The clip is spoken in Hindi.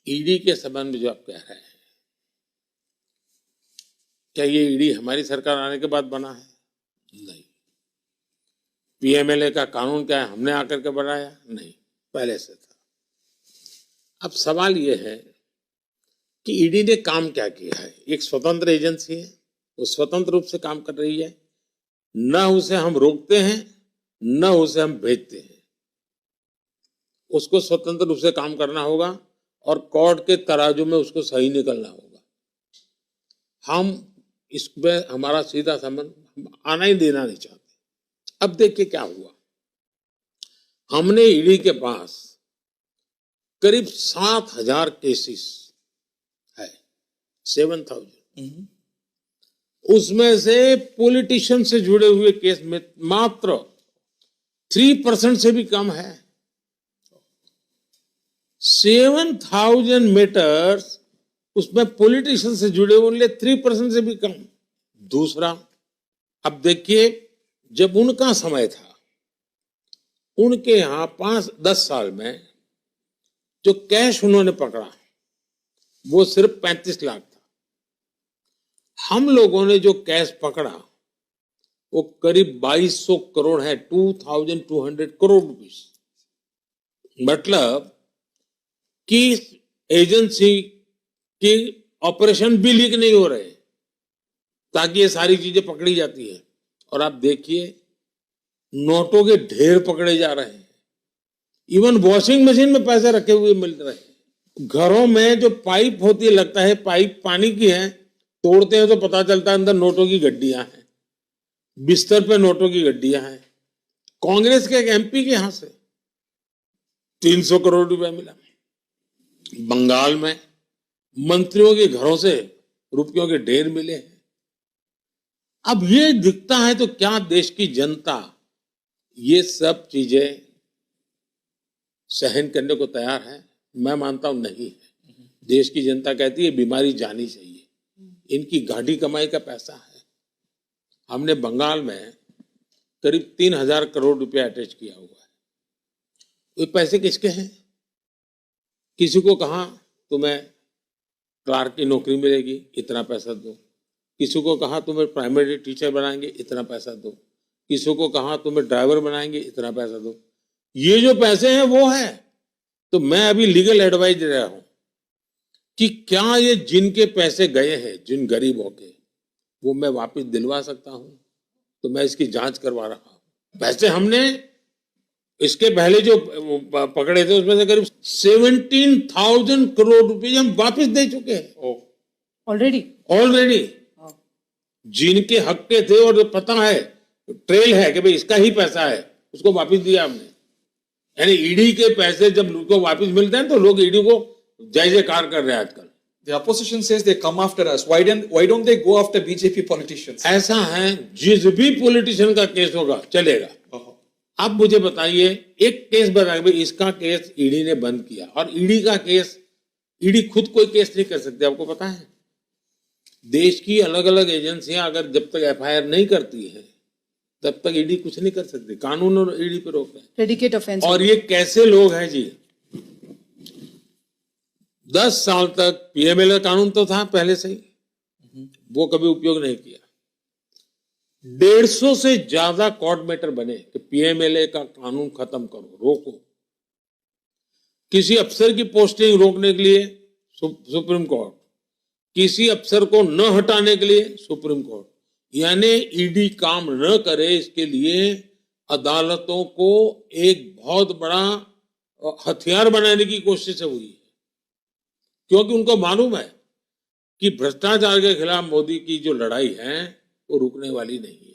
ईडी के संबंध में जो आप कह रहे हैं, क्या ये ईडी हमारी सरकार आने के बाद बना है? नहीं। पीएमएलए का कानून क्या है, हमने आकर के बनाया? नहीं, पहले से था। अब सवाल ये है कि ईडी ने काम क्या किया है। एक स्वतंत्र एजेंसी है, वो स्वतंत्र रूप से काम कर रही है, न उसे हम रोकते हैं न उसे हम भेजते हैं। उसको स्वतंत्र रूप से काम करना होगा और कोर्ट के तराजू में उसको सही निकलना होगा। हम इसमें हमारा सीधा संबंध आना ही देना नहीं चाहते। अब देखिए क्या हुआ, हमने ईडी के पास करीब 7,000 केसेस है, 7,000। उसमें से पॉलिटिशियन से जुड़े हुए केस में मात्र 3% से भी कम है। 7,000 मैटर्स उसमें पॉलिटिशियन से जुड़े हुए 3% से भी कम। दूसरा, अब देखिए, जब उनका समय था, उनके यहां 5-10 साल में जो कैश उन्होंने पकड़ा वो सिर्फ 35 लाख था। हम लोगों ने जो कैश पकड़ा वो करीब 2200 करोड़ है, 2,200 करोड़ रुपीस। मतलब कि एजेंसी के ऑपरेशन भी लीक नहीं हो रहे ताकि ये सारी चीजें पकड़ी जाती है। और आप देखिए, नोटों के ढेर पकड़े जा रहे हैं। इवन वॉशिंग मशीन में पैसे रखे हुए मिल रहे हैं। घरों में जो पाइप होती है, लगता है पाइप पानी की है, तोड़ते हैं तो पता चलता है अंदर नोटों की गड्डियां हैं। बिस्तर पे नोटों की गड्डियां हैं। कांग्रेस के एक एमपी के यहां से 300 करोड़ रुपए मिला। बंगाल में मंत्रियों के घरों से रुपयों के ढेर मिले हैं। अब ये दिखता है तो क्या देश की जनता ये सब चीजें सहन करने को तैयार है? मैं मानता हूं नहीं है। देश की जनता कहती है बीमारी जानी चाहिए, इनकी गाढ़ी कमाई का पैसा है। हमने बंगाल में करीब 3,000 करोड़ रुपया अटैच किया हुआ है। ये पैसे किसके हैं? किसी को कहा तुम्हें क्लार्क की नौकरी मिलेगी, इतना पैसा दो। किसी को कहा तुम्हें प्राइमरी टीचर बनाएंगे, इतना पैसा दो। किसी को कहा तुम्हें ड्राइवर बनाएंगे, इतना पैसा दो। ये जो पैसे हैं वो है। तो मैं अभी लीगल एडवाइस दे रहा हूं कि क्या ये जिनके पैसे गए हैं, जिन गरीबों के, वो मैं वापस दिलवा सकता हूं? तो मैं इसकी जांच करवा रहा हूं। पैसे हमने इसके पहले जो पकड़े थे उसमें से करीब 17,000 करोड़ रुपए हम वापस दे चुके हैं ऑलरेडी। जिनके हक के थे और पता है, ट्रेल है कि भाई इसका ही पैसा है, उसको वापस दिया हमने। यानी ईडी के पैसे जब लोगों को वापस मिलते हैं तो लोग ईडी को जय जयकार कर रहे हैं आजकल। The opposition says they come after us. Why don't they go after BJP politicians? ऐसा है, जिस भी पॉलिटिशियन का केस होगा चलेगा। अब मुझे बताइए, एक केस बताइए भाई, इसका केस ईडी ने बंद किया, और ईडी का केस, ईडी खुद कोई केस नहीं कर सकती, आपको पता है। देश की अलग अलग एजेंसियां अगर जब तक एफआईआर नहीं करती है तब तक ईडी कुछ नहीं कर सकती। कानून और ईडी पे रोक है। Predicate offence. और ये कैसे लोग हैं जी, 10 साल तक पीएमएलए कानून तो था पहले से ही, वो कभी उपयोग नहीं किया। 150 से ज्यादा कोर्ट मैटर बने कि पीएमएलए का कानून खत्म करो, रोको। किसी अफसर की पोस्टिंग रोकने के लिए सुप्रीम कोर्ट, किसी अफसर को न हटाने के लिए सुप्रीम कोर्ट। यानी ईडी काम न करे इसके लिए अदालतों को एक बहुत बड़ा हथियार बनाने की कोशिश हुई है, क्योंकि उनको मालूम है कि भ्रष्टाचार के खिलाफ मोदी की जो लड़ाई है वो रुकने वाली नहीं है।